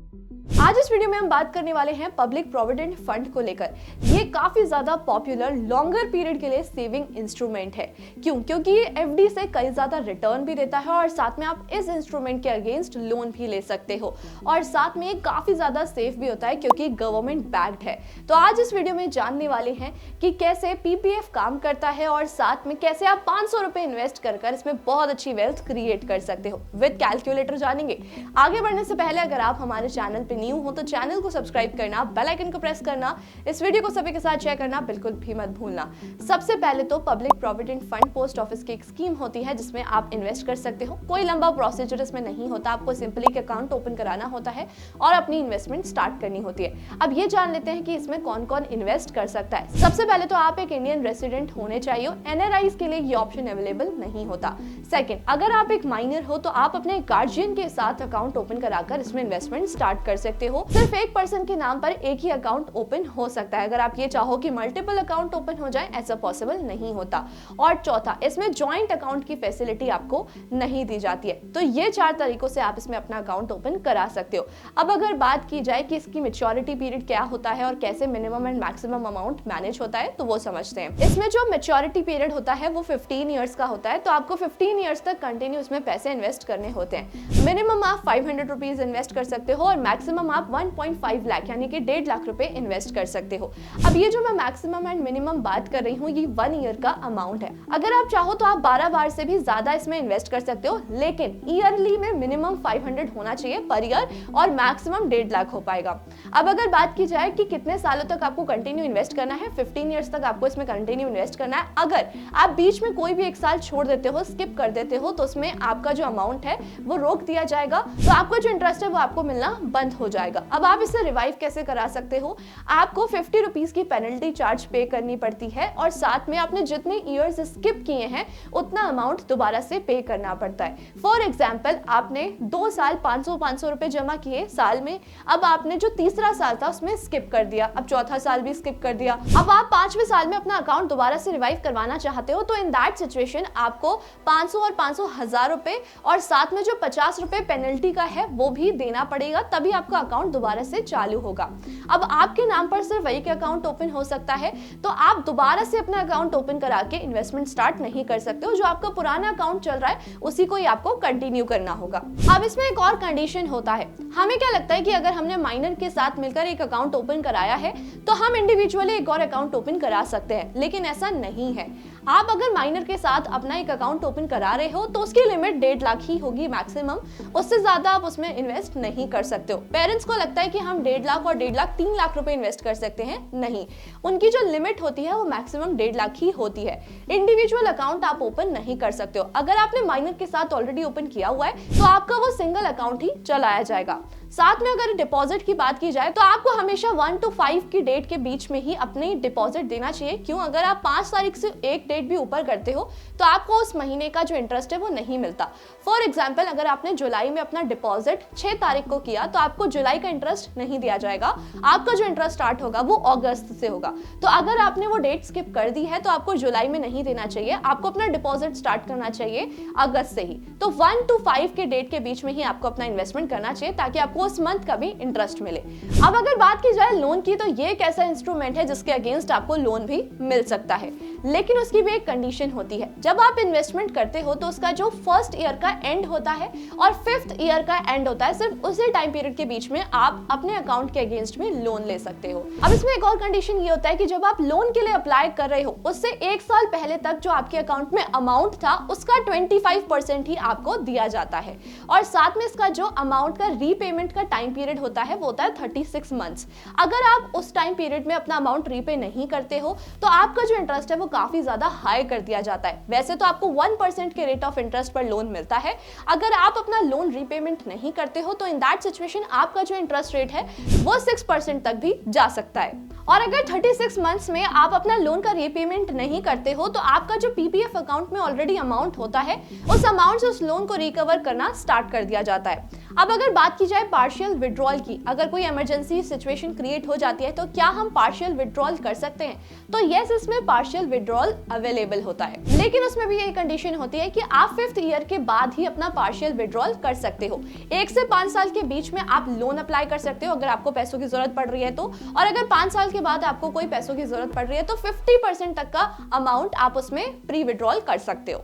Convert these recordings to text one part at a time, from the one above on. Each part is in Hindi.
आज इस वीडियो में हम बात करने वाले हैं पब्लिक प्रोविडेंट फंड को लेकर। ये काफी ज्यादा पॉपुलर लॉन्गर पीरियड के लिए सेविंग इंस्ट्रूमेंट है। क्यों? क्योंकि ये एफडी से कई ज्यादा रिटर्न भी देता है और साथ में आप इस इंस्ट्रूमेंट के अगेंस्ट लोन भी ले सकते हो और साथ में काफी ज्यादा सेफ भी होता है क्योंकि गवर्नमेंट बैक्ड है। तो आज इस वीडियो में जानने वाले हैं कि कैसे पीपीएफ काम करता है और साथ में कैसे आप 500 रुपए इन्वेस्ट कर इसमें बहुत अच्छी वेल्थ क्रिएट कर सकते हो। विद कैलकुलेटर जानेंगे। आगे बढ़ने से पहले अगर आप हमारे चैनल पे न्यू हो तो चैनल को सब्सक्राइब करना, बेल आइकन को प्रेस करना, इस वीडियो को सभी के साथ शेयर करना बिल्कुल भी मत भूलना। सबसे पहले तो public provident fund post office की एक स्कीम होती है जिसमें आप इन्वेस्ट कर सकते हो। कोई लंबा प्रोसीजर इसमें नहीं होता, आपको सिंपली एक अकाउंट ओपन कराना होता है और अपनी इन्वेस्टमेंट स्टार्ट करनी होती है। अब ये जान लेते हैं कि इसमें कौन कौन इन्वेस्ट कर सकता है। सबसे पहले तो आप एक इंडियन रेसिडेंट होने चाहिए। एनआरआईज के लिए ये ऑप्शन अवेलेबल नहीं होता। सेकंड, अगर आप एक माइनर हो तो आप अपने गार्जियन के साथ अकाउंट ओपन कराकर इसमें इन्वेस्टमेंट स्टार्ट कर सकते हो। सिर्फ एक पर्सन के नाम पर एक ही अकाउंट ओपन हो सकता है। अगर आप ये चाहो कि मल्टीपल अकाउंट ओपन हो जाए, ऐसा पॉसिबल नहीं होता। और चौथा, इसमें जॉइंट अकाउंट की फैसिलिटी आपको नहीं दी जाती है। तो ये 4 तरीकों से आप इसमें अपना अकाउंट ओपन करा सकते हो। अब अगर बात की जाए कि इसकी मैच्योरिटी पीरियड क्या होता है और कैसे minimum and maximum amount manage होता है, तो वो समझते हैं। इसमें जो मैच्योरिटी पीरियड होता है वो 15 ईयर्स का होता है। तो आपको 15 ईयर्स तक कंटिन्यू इसमें पैसे इन्वेस्ट करने होते हैं। मिनिमम आप 500 रुपीज इन्वेस्ट कर सकते हो और मैक्सिमम आप 1.5 लाख यानी कि 1.5 लाख रुपए इन्वेस्ट कर सकते हो। अब ये जो मैं मैक्सिमम एंड मिनिमम बात कर रही हूँ, ये 1 ईयर का अमाउंट है। अगर आप चाहो तो आप 12 बार से भी ज्यादा इसमें इन्वेस्ट कर सकते हो, लेकिन ईयरली में मिनिमम 500 होना चाहिए पर ईयर और मैक्सिमम 1.5 लाख हो पाएगा। अब अगर बात की जाए कि कितने सालों तक आपको कंटिन्यू इन्वेस्ट करना है, 15 ईयर्स तक आपको इसमें कंटिन्यू इन्वेस्ट करना है। अगर आप बीच में कोई भी एक साल छोड़ देते हो, स्किप कर देते हो, तो उसमें आपका जो अमाउंट है वो रोक दिया जाएगा। तो आपका जो इंटरेस्ट है वो आपको मिलना बंद हो जाएगा। अब आप इसे रिवाइव कैसे करा सकते हो? आपको 50 रुपीज की पेनल्टी चार्ज पे करनी पड़ती है और साथ में आपने जितने ईयर्स स्किप किए हैं उतना अमाउंट दोबारा से पे करना पड़ता है। फॉर एग्जांपल, आपने 2 साल 500 रुपए जमा किए साल में। अब आपने जो तीसरा साल था उसमें स्किप कर दिया, अब चौथा साल भी स्किप कर दिया। अब आप 5वें साल में अपना अकाउंट दोबारा से रिवाइव करवाना चाहते हो, तो इन दैट सिचुएशन आपको 500 और 500 हजार रुपए और साथ में जो 50 रुपए पेनल्टी का है वो भी देना पड़ेगा, तभी आपका अकाउंट दोबारा से चालू होगा। अब आपके नाम पर सिर्फ वही के अकाउंट ओपन हो सकता है, तो आप दोबारा से अपना अकाउंट ओपन करा के इन्वेस्टमेंट स्टार्ट नहीं कर सकते हो। जो आपका पुराना अकाउंट चल रहा है उसी को ही आपको कंटिन्यू करना होगा। अब इसमें एक और कंडीशन होता है। हमें क्या लगता है कि अगर हमने माइनर के साथ मिलकर एक अकाउंट ओपन कराया है तो हम इंडिविजुअली एक और अकाउंट ओपन करा सकते हैं, लेकिन ऐसा नहीं है। आप अगर माइनर के साथ अपना एक अकाउंट ओपन करा रहे हो तो उसकी लिमिट 1.5 लाख ही होगी मैक्सिमम, उससे ज्यादा आप उसमें इन्वेस्ट नहीं कर सकते हो। पेरेंट्स को लगता है कि हम 1.5 लाख और 1.5 लाख 3 लाख रुपए इन्वेस्ट कर सकते हैं, नहीं, उनकी जो लिमिट होती है वो मैक्सिमम 1.5 लाख ही होती है। इंडिविजुअल अकाउंट आप ओपन नहीं कर सकते हो। अगर आपने माइनर के साथ ऑलरेडी ओपन किया हुआ है तो आपका वो सिंगल अकाउंट ही चलाया जाएगा। साथ में अगर डिपॉजिट की बात की जाए तो आपको हमेशा 1 to 5 की डेट के बीच में ही अपनी डिपॉजिट देना चाहिए। क्यों? अगर आप 5 तारीख से एक डेट भी ऊपर करते हो तो आपको उस महीने का जो इंटरेस्ट है वो नहीं मिलता। फॉर एग्जाम्पल, अगर आपने जुलाई में अपना डिपॉजिट 6 तारीख को किया तो आपको जुलाई का इंटरेस्ट नहीं दिया जाएगा। आपका जो इंटरेस्ट स्टार्ट होगा वो अगस्त से होगा। तो अगर आपने वो डेट स्किप कर दी है तो आपको जुलाई में नहीं देना चाहिए, आपको अपना डिपॉजिट स्टार्ट करना चाहिए अगस्त से ही। तो 1 to 5 के डेट के बीच में ही आपको अपना इन्वेस्टमेंट करना चाहिए ताकि आपको उस मंथ का भी इंटरेस्ट मिले। अब अगर बात की जाए लोन की, तो ये एक ऐसा इंस्ट्रूमेंट है जिसके अगेंस्ट आपको लोन भी मिल सकता है, लेकिन उसकी भी एक कंडीशन होती है। जब आप इन्वेस्टमेंट करते हो तो उसका जो फर्स्ट ईयर का एंड होता है और 5th ईयर का एंड होता है, सिर्फ उसी टाइम पीरियड के बीच में आप अपने अकाउंट के अगेंस्ट में लोन ले सकते हो। अब इसमें एक और कंडीशन ये होता है कि जब आप लोन के लिए अप्लाई कर रहे हो उससे 1 साल पहले तक जो आपके अकाउंट में अमाउंट था उसका 25% ही आपको दिया जाता है और साथ में इसका जो अमाउंट का रीपेमेंट का टाइम पीरियड होता है वो होता है 36 मंथ्स। अगर आप उस टाइम पीरियड में अपना अमाउंट रीपे नहीं करते हो तो आपका जो इंटरेस्ट है वो काफी ज्यादा हाई कर दिया जाता है। वैसे तो आपको 1% के रेट ऑफ इंटरेस्ट पर लोन मिलता है। अगर आप अपना लोन रीपेमेंट नहीं करते हो तो इन दैट सिचुएशन आपका जो इंटरेस्ट रेट है वो 6% तक भी जा सकता है। और अगर 36 मंथ्स में आप अपना लोन का रीपेमेंट नहीं करते हो तो आपका जो पीपीएफ अकाउंट में ऑलरेडी अमाउंट होता है उस अमाउंट से उस लोन को रिकवर करना स्टार्ट कर दिया जाता है। अब अगर बात की जाए पार्शियल विड्रॉल की, अगर कोई इमरजेंसी सिचुएशन क्रिएट हो जाती है तो क्या हम पार्शियल विड्रॉल कर सकते हैं? तो यस, इसमें पार्शियल विड्रॉल अवेलेबल होता है, लेकिन उसमें भी एक कंडीशन होती है कि आप 5th ईयर के बाद ही अपना पार्शियल विड्रॉल कर सकते हो। 1 से 5 साल के बीच में आप लोन अप्लाई कर सकते हो अगर आपको पैसों की जरूरत पड़ रही है तो, और अगर 5 साल के बाद आपको कोई पैसों की जरूरत पड़ रही है तो 50% तक का अमाउंट आप उसमें प्री विड्रॉल कर सकते हो।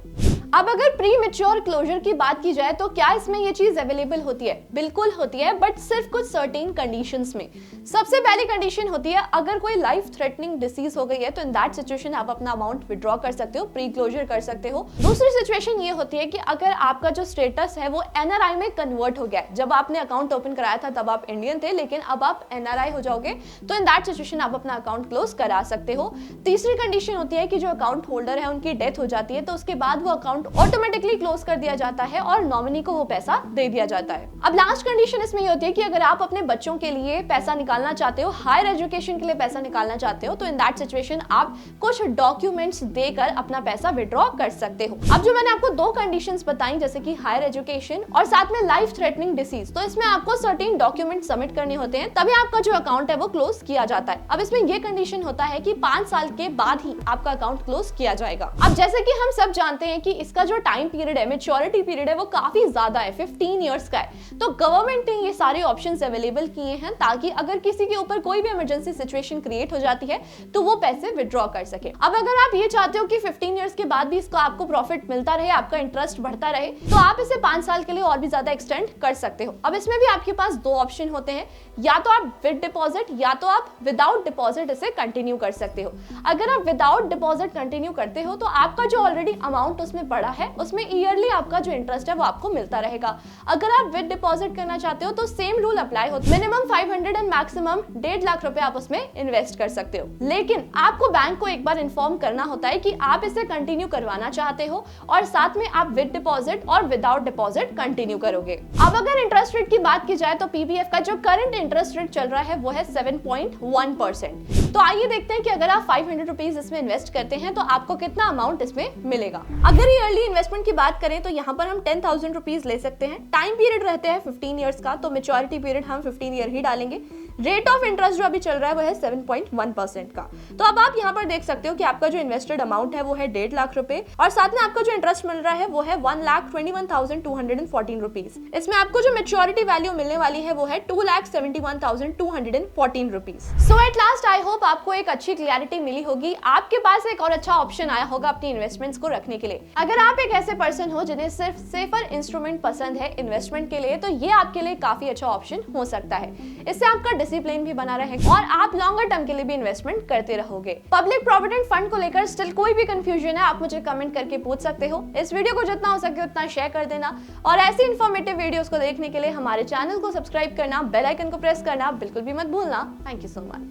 अब अगर प्री मैच्योर क्लोजर की बात की जाए तो क्या इसमें ये चीज अवेलेबल होती है? बिल्कुल होती है, बट सिर्फ कुछ सर्टेन कंडीशंस में। सबसे पहली कंडीशन होती है अगर कोई लाइफ थ्रेटनिंग डिसीज हो गई है तो इन दैट सिचुएशन आप अपना अमाउंट विड्रॉ कर सकते हो, प्री क्लोजर कर सकते हो। दूसरी सिचुएशन ये होती है कि अगर आपका जो स्टेटस है वो एनआरआई में कन्वर्ट हो गया है, जब आपने अकाउंट ओपन कराया था तब आप इंडियन थे लेकिन अब आप एनआरआई हो जाओगे तो इन दैट सिचुएशन आप अपना अकाउंट क्लोज करा सकते हो। तीसरी कंडीशन होती है कि जो अकाउंट होल्डर है उनकी डेथ हो जाती है तो उसके बाद वो अकाउंट ऑटोमेटिकली क्लोज कर दिया जाता है और नॉमिनी को वो पैसा दे दिया जाता है। अब लास्ट कंडीशन इसमें ये होती है कि अगर आप अपने बच्चों के लिए पैसा निकालना चाहते हो, हायर एजुकेशन के लिए पैसा निकालना चाहते हो, तो इन दैट सिचुएशन आप कुछ डॉक्यूमेंट्स देकर अपना पैसा विड्रॉ कर सकते हो। अब जो मैंने आपको 2 कंडीशंस बताई जैसे कि हायर एजुकेशन और साथ में लाइफ थ्रेटनिंग डिसीज, तो इसमें आपको सर्टेन डॉक्यूमेंट सबमिट करने होते हैं तभी आपका जो अकाउंट है वो क्लोज किया जाता है। अब इसमें ये कंडीशन होता है कि 5 साल के बाद ही आपका अकाउंट क्लोज किया जाएगा। अब जैसे कि हम सब जानते हैं कि इसका जो टाइम पीरियड है, मैच्योरिटी पीरियड है, वो काफी ज्यादा है, 15 इयर्स का है। तो गवर्नमेंट ने ये सारे ऑप्शंस अवेलेबल किए हैं ताकि अगर किसी के ऊपर कोई भी इमरजेंसी सिचुएशन क्रिएट हो जाती है तो वो पैसे विड्रॉ कर सके। अब अगर आप ये चाहते हो कि 15 इयर्स के बाद भी इसका आपको प्रॉफिट मिलता रहे, आपका इंटरेस्ट बढ़ता रहे, तो आप इसे 5 साल के लिए और भी ज्यादा एक्सटेंड कर सकते हो। अब इसमें भी आपके पास 2 ऑप्शन होते हैं, या तो आप विद डिपॉजिट या तो आप विदाउट डिपॉजिट इसे कंटिन्यू कर सकते हो। अगर आप विदाउट डिपॉजिट कंटिन्यू करते हो तो आपका जो ऑलरेडी अमाउंट उसमें पड़ा है उसमें ईयरली आपका जो इंटरेस्ट है वो आपको मिलता रहेगा। अगर आप विद डिपॉजिट करना चाहते हो तो सेम रूल अप्लाई होता है, मिनिमम 500 एंड मैक्सिमम 1.5 लाख रुपए आप उसमें इन्वेस्ट कर सकते हो। लेकिन आपको बैंक को एक बार इन्फॉर्म करना होता है कि आप इसे कंटिन्यू करवाना चाहते हो और साथ में आप विद डिपॉजिट और विदाउट डिपॉजिट कंटिन्यू करोगे। अब अगर इंटरेस्ट रेट की बात की जाए तो पीपीएफ का जो करंट इंटरेस्ट रेट चल रहा है वो है 7.1%। तो आइए देखते हैं कि अगर आप 500 रुपीज इसमें इन्वेस्ट करते हैं तो आपको कितना अमाउंट इसमें मिलेगा। अगर ईयरली इन्वेस्टमेंट की बात करें तो यहाँ पर हम 10,000 रुपीज ले सकते हैं। टाइम पीरियड रहते हैं 15 इयर्स का, तो मैच्योरिटी पीरियड हम 15 ईयर ही डालेंगे। रेट ऑफ इंटरेस्ट जो अभी चल रहा है वो है 7.1% का। तो अब आप यहाँ पर देख सकते हो कि आपका जो इन्वेस्टेड अमाउंट है वो है 1.5 लाख रुपए और साथ में आपका जो इंटरेस्ट मिल रहा है वो है 1,21,214 रुपीज। इसमें आपको जो मैच्योरिटी वैल्यू मिलने वाली है वो है 2,71,214 rupees. So at last I hope आपको एक अच्छी क्लैरिटी मिली होगी, आपके पास एक और अच्छा ऑप्शन आया होगा अपनी इन्वेस्टमेंट्स को रखने के लिए। अगर आप एक ऐसे पर्सन हो जिन्हें सिर्फ सेफर इंस्ट्रूमेंट पसंद है इन्वेस्टमेंट के लिए, तो ये आपके लिए काफी अच्छा ऑप्शन हो सकता है। इससे आपका डिसिप्लिन भी बना रहेगा और आप लॉन्गर टर्म के लिए भी इन्वेस्टमेंट करते रहोगे। पब्लिक प्रोविडेंट फंड को लेकर स्टिल कोई भी कंफ्यूजन है आप मुझे कमेंट करके पूछ सकते हो। इस वीडियो को जितना हो सके उतना शेयर कर देना और ऐसी इंफॉर्मेटिव वीडियोस को देखने के लिए हमारे चैनल को सब्सक्राइब करना, बेल आइकन को प्रेस करना बिल्कुल भी मत भूलना। Thank you so much.